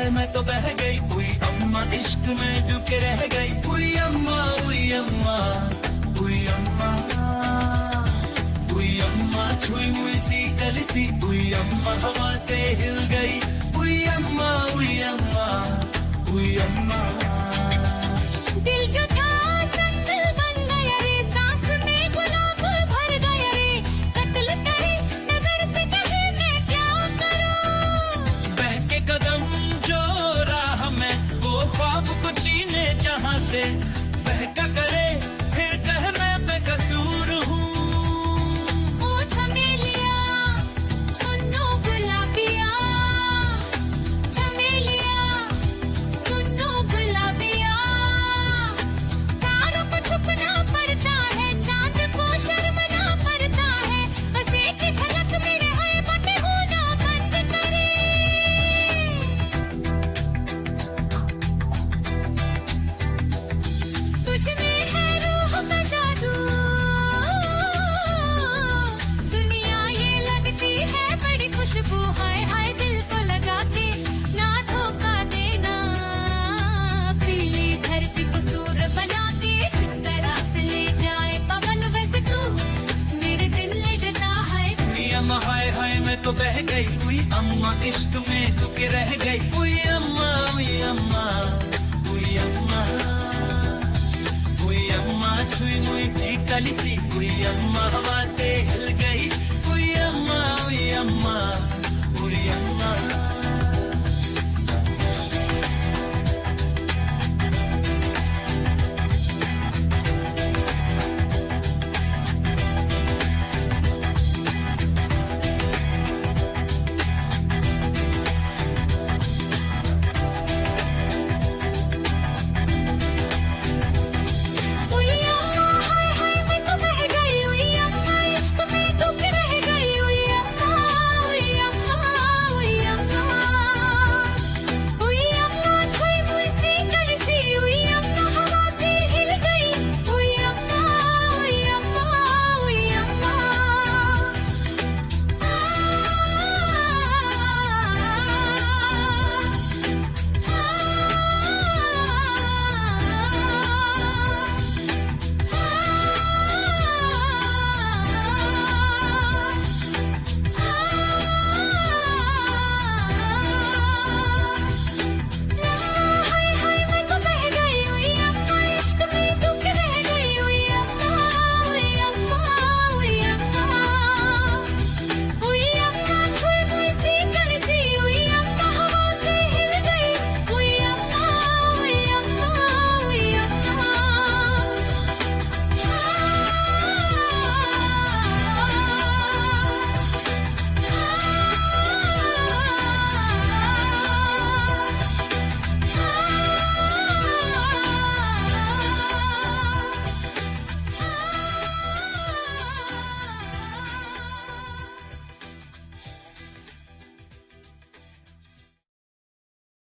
हाय मैं तो बह गई, हुई अम्मा इश्क में डूबे रह गई, हुई अम्मा हुई अम्मा हुई अम्मा हुई अम्मा, छुई मुई सी कलसी, हुई अम्मा हवा से हिल गई, हुई अम्मा हुई अम्मा हुई अम्मा। दिल जो था संगल बन गया रे, सांस में गुलाब भर गया रे, कत्ल करे नजर से कहे मैं क्या करूं। बहके कदम जो राह में वो ख्वाब को छीने जहां से, बहका करे फिर कह मैं बेकसूर हूँ। ओ चमेलिया सुनो गुलाबिया, चमेलिया सुनो गुलाबिया, चारों को छुपना पड़ता है, चांद को शर्मना पड़ता है, बस एक झलक मेरे है बातें होना बंद करे। तुझ में है रूह का जादू, दुनिया ये लगती है बड़ी खुशबू, हाय हाय दिल को लगा के ना धोखा देना, पीली धरती को सूर बना के जिस तरह से ले जाए पवन, वैसे तू मेरे दिल ले जता है। हुई अम्मा हाय हाय मैं तो बह गई, हुई अम्मा इश्क में डूबे रह गई, हुई अम्मा हुई अम्मा हुई अम्मा हुई अम्मा, छुई मुई सी कलिसी, हुई अम्मा हवा